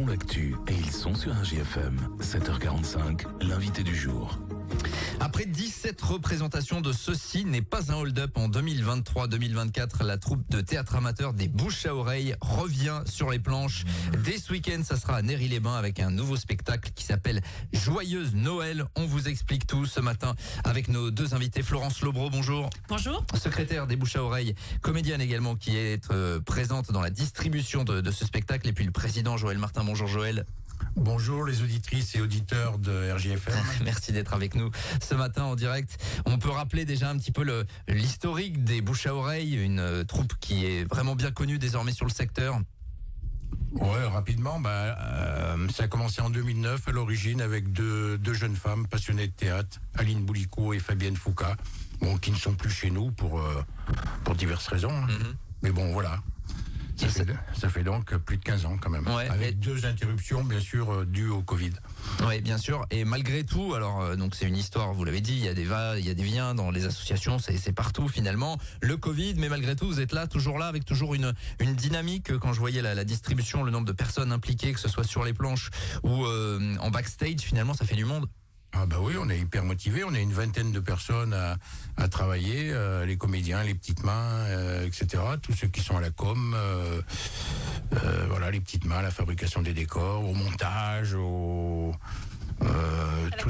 font l'actu et ils sont sur RJFM. 7h45, l'invité du jour. Après 17 représentations de Ceci n'est pas un hold-up en 2023-2024, la troupe de théâtre amateur des Bouches à Oreilles revient sur les planches. Dès ce week-end, ça sera à Néry-les-Bains avec un nouveau spectacle qui s'appelle Joyeuse Noël. On vous explique tout ce matin avec nos deux invités. Florence Lobreau, bonjour. Bonjour. Secrétaire des Bouches à Oreilles, comédienne également qui est présente dans la distribution de ce spectacle. Et puis le président Joël Martin. Bonjour Joël. Bonjour les auditrices et auditeurs de RJFM. Merci d'être avec nous ce matin en direct. On peut rappeler déjà un petit peu l'historique des Bouches à Oreilles, une troupe qui est vraiment bien connue désormais sur le secteur. Ouais, rapidement, ça a commencé en 2009 à l'origine avec deux jeunes femmes passionnées de théâtre, Aline Boulico et Fabienne Foucault, qui ne sont plus chez nous pour diverses raisons. Mm-hmm. Mais bon, voilà. Ça fait donc plus de 15 ans quand même, ouais, avec deux interruptions bien sûr dues au Covid. Oui, bien sûr. Et malgré tout, alors donc c'est une histoire, vous l'avez dit, il y a des va, il y a des viens dans les associations, c'est partout finalement. Le Covid, mais malgré tout, vous êtes là, avec toujours une dynamique. Quand je voyais la distribution, le nombre de personnes impliquées, que ce soit sur les planches ou en backstage, finalement, ça fait du monde. Ah bah oui, on est hyper motivés, on est une vingtaine de personnes à travailler, les comédiens, les petites mains, etc. Tous ceux qui sont à la com, voilà, les petites mains, la fabrication des décors, au montage,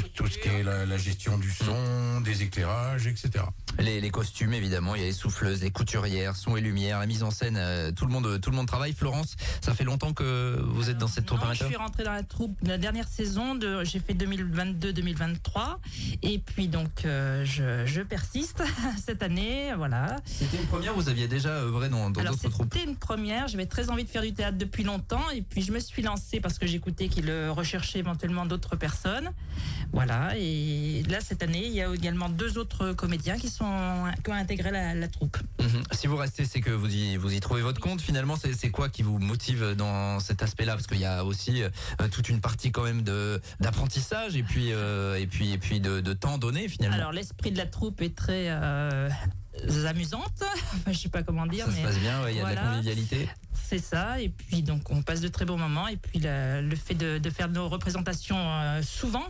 tout ce qui est la gestion du son, des éclairages, etc. Les costumes, évidemment, il y a les souffleuses, les couturières, son et lumière, la mise en scène, tout le monde travaille. Florence, ça fait longtemps que vous êtes dans cette troupe amateur ? Je suis rentrée dans la troupe la dernière saison, j'ai fait 2022-2023, et puis donc je persiste cette année, voilà. C'était une première, vous aviez déjà œuvré dans d'autres troupes ? C'était une première, j'avais très envie de faire du théâtre depuis longtemps, et puis je me suis lancée parce que j'écoutais qu'il recherchait éventuellement d'autres personnes. Voilà, et là cette année, il y a également deux autres comédiens qui ont intégré la troupe. Si vous restez, c'est que vous y trouvez votre compte. Finalement, c'est quoi qui vous motive dans cet aspect-là ? Parce qu'il y a aussi toute une partie quand même d'apprentissage et puis de temps donné finalement. Alors l'esprit de la troupe est très amusante. Je sais pas comment dire. Ça se passe bien, il y a de la convivialité. C'est ça, et puis donc on passe de très bons moments, et puis le fait de faire nos représentations souvent,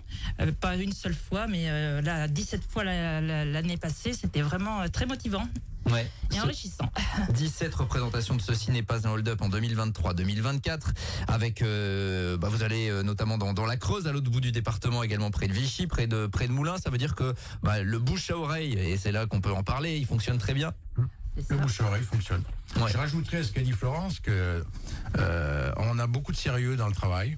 pas une seule fois, mais là 17 fois l'année passée, c'était vraiment très motivant. Ouais. Et enrichissant. 17 représentations de Ceci n'est pas un hold-up en 2023-2024 avec vous allez notamment dans la Creuse, à l'autre bout du département, également près de Vichy, près de Moulins. Ça veut dire que le bouche à oreille, et c'est là qu'on peut en parler, il fonctionne très bien. Le bouche à oreille fonctionne. Ouais. Je rajouterais à ce qu'a dit Florence que on a beaucoup de sérieux dans le travail.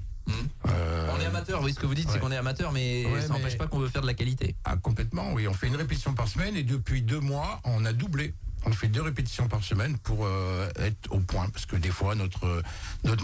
On est amateur, oui, ce que vous dites, c'est qu'on est amateur, mais ça n'empêche pas qu'on veut faire de la qualité. Ah, complètement, oui. On fait une répétition par semaine, et depuis 2 mois, on a doublé. On fait 2 répétitions par semaine pour être au point, parce que des fois notre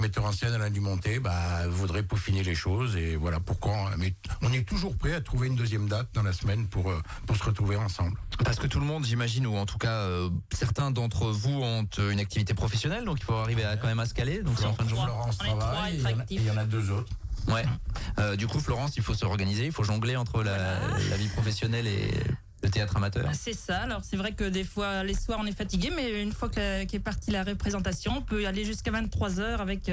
metteur en scène, Alain Dumonté, voudrait peaufiner les choses, et voilà pourquoi. Mais on est toujours prêt à trouver une deuxième date dans la semaine pour se retrouver ensemble. Parce que tout le monde, j'imagine, ou en tout cas certains d'entre vous ont une activité professionnelle, donc il faut arriver quand même à se caler. Donc c'est en fin de journée. Florence travaille, et il y en a 2 autres. Ouais. Du coup, Florence, il faut se organiser, il faut jongler entre la vie professionnelle et le théâtre amateur. C'est ça. Alors c'est vrai que des fois les soirs on est fatigué, mais une fois qu'est partie la représentation, on peut aller jusqu'à 23h avec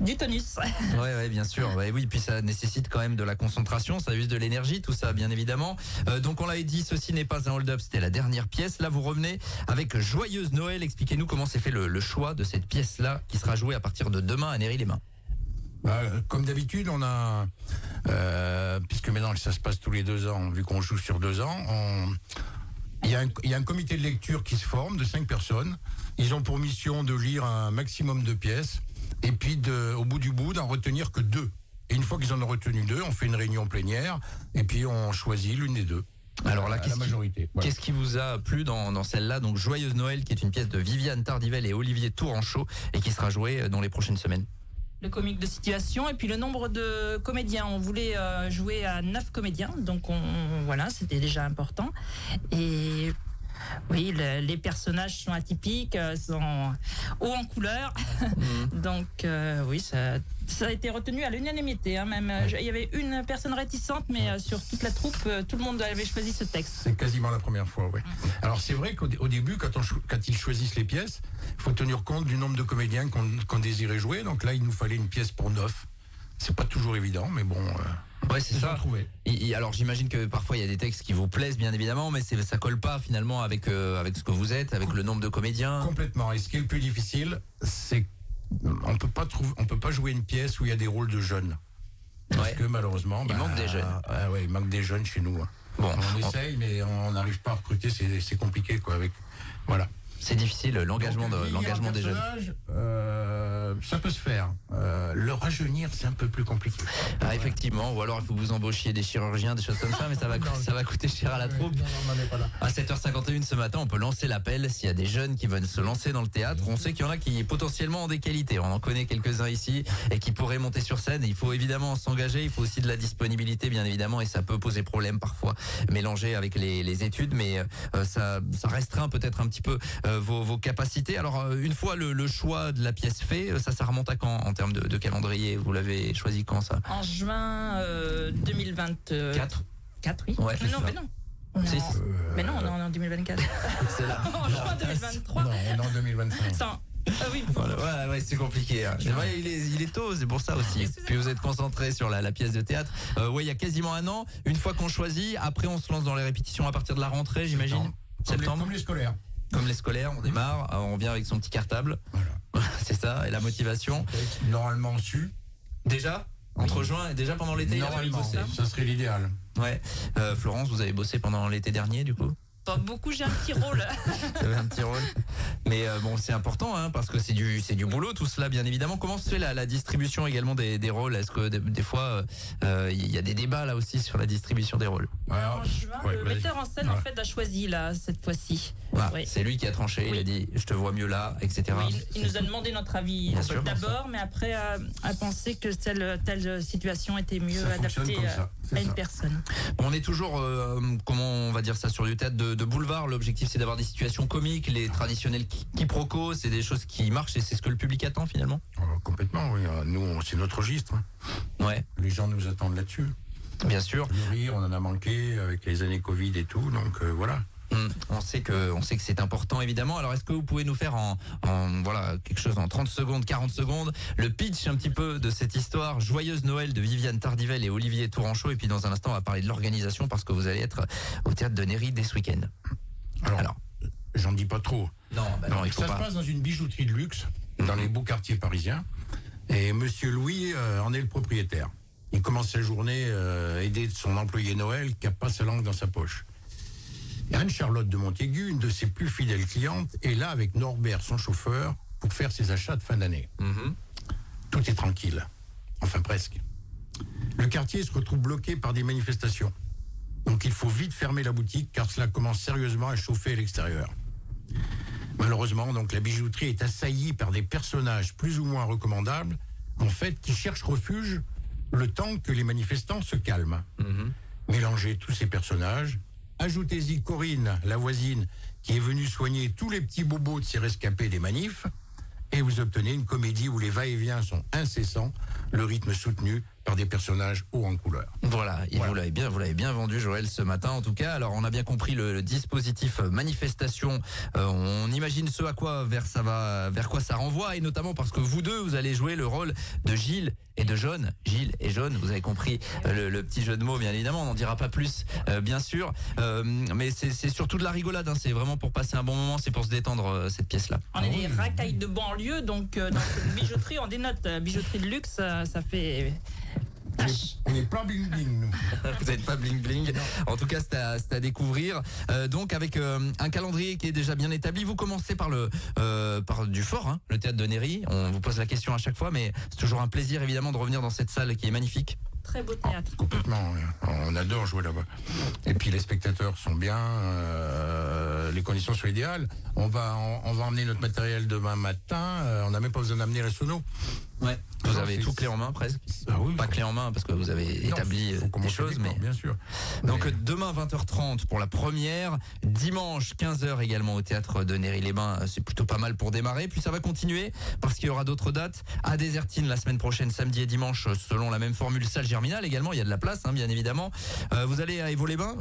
du tonus. Ouais, bien sûr. Oui, puis ça nécessite quand même de la concentration, ça use de l'énergie, tout ça, bien évidemment. Donc on l'avait dit, Ceci n'est pas un hold-up, c'était la dernière pièce. Là, vous revenez avec Joyeuse Noël. Expliquez-nous comment s'est fait le choix de cette pièce-là qui sera jouée à partir de demain à Néry-les-Bains. Comme d'habitude, on a, puisque maintenant ça se passe tous les 2 ans, vu qu'on joue sur 2 ans, il y a un comité de lecture qui se forme de 5 personnes. Ils ont pour mission de lire un maximum de pièces, et puis au bout du bout, d'en retenir que 2. Et une fois qu'ils en ont retenu 2, on fait une réunion plénière, et puis on choisit l'une des 2. Alors là, la majorité. Voilà. Qu'est-ce qui vous a plu dans celle-là, donc Joyeuse Noël, qui est une pièce de Viviane Tardivelle et Olivier Touranchot, et qui sera jouée dans les prochaines semaines? Le comique de situation, et puis le nombre de comédiens. On voulait jouer à 9 comédiens, donc voilà, c'était déjà important. Et Oui, les personnages sont atypiques, sont hauts en couleur. Donc, oui, ça a été retenu à l'unanimité. Hein, même, il y avait une personne réticente, mais sur toute la troupe, tout le monde avait choisi ce texte. C'est quasiment la première fois, oui. Alors c'est vrai qu'au début, quand ils choisissent les pièces, il faut tenir compte du nombre de comédiens qu'on désirait jouer. Donc là, il nous fallait une pièce pour 9. C'est pas toujours évident, mais bon... Ouais, c'est ça. Alors j'imagine que parfois il y a des textes qui vous plaisent bien évidemment, mais ça colle pas finalement avec ce que vous êtes, avec le nombre de comédiens. Complètement. Et ce qui est le plus difficile, c'est on peut pas jouer une pièce où il y a des rôles de jeunes. Parce que malheureusement, il manque des jeunes. Il manque des jeunes chez nous. Bon, on essaye, mais on n'arrive pas à recruter. C'est compliqué, quoi. Voilà. C'est difficile, l'engagement des jeunes. Ça peut se faire. Le rajeunir, c'est un peu plus compliqué. Ah, effectivement, ou alors il faut que vous embauchiez des chirurgiens, des choses comme ça, mais ça va coûter cher à la troupe. À 7h51 ce matin, on peut lancer l'appel s'il y a des jeunes qui veulent se lancer dans le théâtre. On sait qu'il y en a qui potentiellement ont des qualités. On en connaît quelques-uns ici et qui pourraient monter sur scène. Il faut évidemment s'engager, il faut aussi de la disponibilité, bien évidemment, et ça peut poser problème parfois, mélanger avec les études, mais ça restreint peut-être un petit peu vos capacités. Alors une fois le choix de la pièce fait, ça remonte à quand en termes de calendrier? Vous l'avez choisi quand ça? En juin 2024. 4, oui. Ouais, non, mais non. On est mais non, on est en 2024. C'est là. En juin 2023. Non, on est en 2025. Oui. Voilà, ouais, c'est compliqué. Hein. Ouais, il est tôt, c'est pour ça aussi. Puis vous êtes concentré sur la pièce de théâtre. Ouais, il y a quasiment un an. Une fois qu'on choisit, après on se lance dans les répétitions à partir de la rentrée, j'imagine. Septembre. Comme les scolaires. Comme les scolaires, on démarre, on vient avec son petit cartable. Voilà. C'est ça, et la motivation. Normalement su. Déjà entre juin et déjà pendant l'été. Normalement, ça serait l'idéal. Ouais. Florence, vous avez bossé pendant l'été dernier, du coup? Pas beaucoup, j'ai un petit rôle. Vous avez un petit rôle. Mais bon, c'est important, hein, parce que c'est du boulot tout cela, bien évidemment. Comment se fait la distribution également des rôles? Est-ce que des fois il y a des débats là aussi sur la distribution des rôles? En juin, le metteur en scène en fait a choisi là cette fois-ci. Oui. C'est lui qui a tranché, il a dit je te vois mieux là, etc. Oui, il nous a demandé notre avis d'abord, mais après a pensé que telle situation était mieux adaptée à une personne. On est toujours, comment on va dire ça, sur du théâtre de boulevard. L'objectif c'est d'avoir des situations comiques, les traditionnels quiproquos, c'est des choses qui marchent et c'est ce que le public attend finalement. Complètement, oui. Nous, c'est notre registre. Ouais. Les gens nous attendent là-dessus. Bien sûr. Le rire, on en a manqué avec les années Covid et tout, donc voilà. On sait que c'est important évidemment. Alors est-ce que vous pouvez nous faire en voilà quelque chose en 30 secondes, 40 secondes, le pitch un petit peu de cette histoire Joyeuse Noël de Viviane Tardivelle et Olivier Touranchot, et puis dans un instant on va parler de l'organisation parce que vous allez être au théâtre de Néry dès ce week-end. Alors j'en dis pas trop. Non, il faut ça pas. Se passe dans une bijouterie de luxe dans les beaux quartiers parisiens et Monsieur Louis en est le propriétaire. Il commence sa journée aidé de son employé Noël qui a pas sa langue dans sa poche. Et Anne-Charlotte de Montaigu, une de ses plus fidèles clientes, est là avec Norbert, son chauffeur, pour faire ses achats de fin d'année. Tout est tranquille. Enfin, presque. Le quartier se retrouve bloqué par des manifestations. Donc il faut vite fermer la boutique car cela commence sérieusement à chauffer à l'extérieur. Malheureusement, donc la bijouterie est assaillie par des personnages plus ou moins recommandables, en fait, qui cherchent refuge le temps que les manifestants se calment. Mélangez tous ces personnages, ajoutez-y Corinne, la voisine, qui est venue soigner tous les petits bobos de ces rescapés des manifs, et vous obtenez une comédie où les va-et-vient sont incessants, le rythme soutenu par des personnages hauts en couleur. Voilà, vous l'avez bien vendu, Joël, ce matin en tout cas. Alors on a bien compris le dispositif manifestation. On imagine ce à quoi vers quoi ça renvoie, et notamment parce que vous deux, vous allez jouer le rôle de Gilles et de Jaune. Gilles et Jaune, vous avez compris le petit jeu de mots, bien évidemment. On n'en dira pas plus, bien sûr. Mais c'est surtout de la rigolade. Hein. C'est vraiment pour passer un bon moment, c'est pour se détendre cette pièce-là. On est des racailles de banlieue, donc dans cette bijouterie, on dénote bijouterie de luxe, ça fait. On n'est pas bling bling, nous. Vous n'êtes pas bling bling. En tout cas, c'est à découvrir. Donc avec un calendrier qui est déjà bien établi. Vous commencez par du fort, hein, le théâtre de Néry. On vous pose la question à chaque fois, mais c'est toujours un plaisir évidemment de revenir dans cette salle qui est magnifique. très beau théâtre. Complètement, oui. On adore jouer là-bas. Et puis les spectateurs sont bien, les conditions sont idéales. On va emmener notre matériel demain matin, on n'a même pas besoin d'amener la sono. Ouais. Vous avez tout clé en main presque. Oui. Pas clé en main parce que vous avez établi des choses, mais bien sûr. donc demain 20h30 pour la première, dimanche 15h également au théâtre de Néry-les-Bains, c'est plutôt pas mal pour démarrer, puis ça va continuer parce qu'il y aura d'autres dates à Désertine la semaine prochaine, samedi et dimanche selon la même formule, salle Germinal également, il y a de la place bien évidemment. Vous allez à Évaux-les-Bains,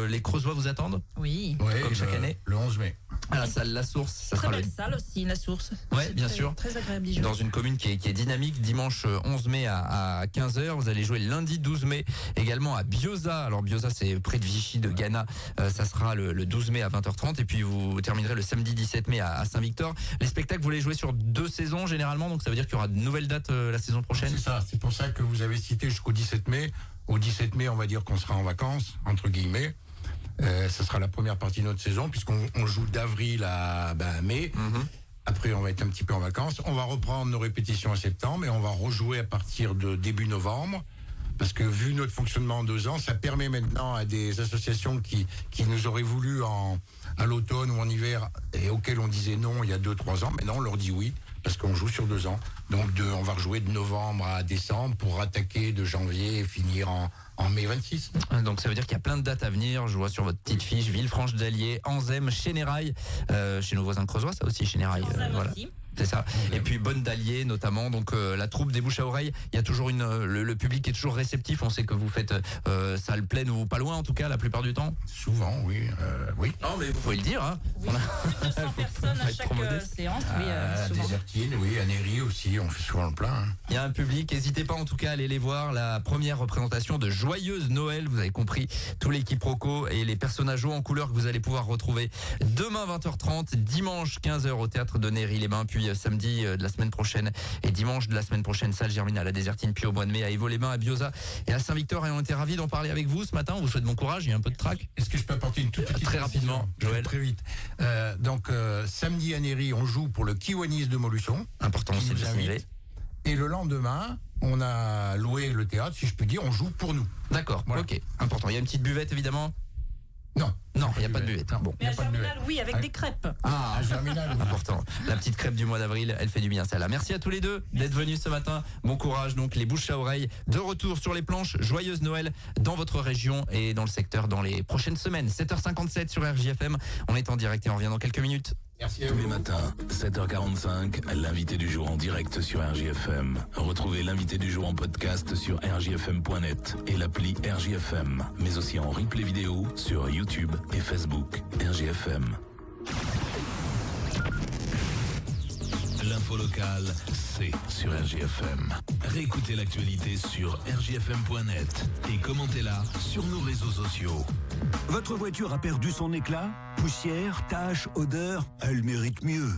les Creusois vous attendent Oui. comme chaque année. Le 11 mai. À la salle La Source, ça Très sera belle salle aussi, la Source. Ouais, bien Très- sûr. Très agréable d'y jouer. dans une commune qui est dynamique, dimanche 11 mai à 15h. Vous allez jouer lundi 12 mai également à Bioza. Alors Bioza, c'est près de Vichy, de Ghana. Ça sera le 12 mai à 20h30. Et puis vous terminerez le samedi 17 mai à Saint-Victor. Les spectacles, vous les jouez sur 2 saisons généralement. Donc ça veut dire qu'il y aura de nouvelles dates la saison prochaine. C'est ça, c'est pour ça que vous avez cité jusqu'au 17 mai. Au 17 mai, on va dire qu'on sera en vacances, entre guillemets. Ce sera la première partie de notre saison, puisqu'on joue d'avril à mai. Après, on va être un petit peu en vacances. On va reprendre nos répétitions en septembre et on va rejouer à partir de début novembre. Parce que vu notre fonctionnement en 2 ans, ça permet maintenant à des associations qui nous auraient voulu à l'automne ou en hiver et auxquelles on disait non il y a 2-3 ans, maintenant on leur dit oui parce qu'on joue sur 2 ans. Donc on va rejouer de novembre à décembre pour attaquer de janvier et finir en mai 26. Donc ça veut dire qu'il y a plein de dates à venir. Je vois sur votre petite fiche Villefranche d'Allier, Anzem, Chénérail, chez nos voisins creusois, ça aussi Chénérail. Anzem Voilà. aussi. C'est ça. Et puis Bonne d'Allier notamment. Donc la troupe des bouches à oreille. Il y a toujours le public est toujours réceptif. On sait que vous faites salle pleine ou pas loin en tout cas la plupart du temps. Souvent, oui. Oui. Non mais vous pouvez le dire. Oui, plus de 100 personnes à être chaque trop modeste. séance. Oui, À souvent. Désertine, oui, à Néry aussi, on fait souvent le plein. Il y a un public, n'hésitez pas en tout cas à aller les voir. La première représentation de Joyeuse Noël, vous avez compris, tous les quiproquos et les personnages hauts en couleur que vous allez pouvoir retrouver demain 20h30, dimanche 15h au théâtre de Néry-les-Bains, puis samedi de la semaine prochaine et dimanche de la semaine prochaine, salle Germinal à Désertine, puis au mois de mai à Évaux-les-Bains, à Bioza et à Saint-Victor. Et on était ravis d'en parler avec vous ce matin. On vous souhaite bon courage, il y a un peu de trac. Est-ce que je peux apporter une toute petite Très rapidement, Joël. Très vite. Donc samedi à Néry, on joue pour le Kiwanis de Molusson. Important aussi de Qui le nous signaler. invite. Et le lendemain, on a loué le théâtre, si je puis dire, on joue pour nous. D'accord, Voilà. ok, important. Il y a une petite buvette évidemment. Non. Non, il n'y a pas de buvette. Non. Bon. Mais à Y a pas de Germinal, duel. oui, avec des crêpes. Ah, À Germinal, oui. important. La petite crêpe du mois d'avril, elle fait du bien celle-là. Merci à tous les deux d'être venus ce matin. Bon courage donc, les bouches à oreille de retour sur les planches. Joyeuse Noël dans votre région et dans le secteur dans les prochaines semaines. 7h57 sur RJFM. On est en direct et on revient dans quelques minutes. Merci à Tous les vous. matins, 7h45, l'invité du jour en direct sur RJFM. Retrouvez l'invité du jour en podcast sur rjfm.net et l'appli RJFM, mais aussi en replay vidéo sur YouTube et Facebook. RJFM. L'info locale, c'est sur RJFM. Réécoutez l'actualité sur rjfm.net et commentez-la sur nos réseaux sociaux. Votre voiture a perdu son éclat? Poussière, taches, odeur? Elle mérite mieux.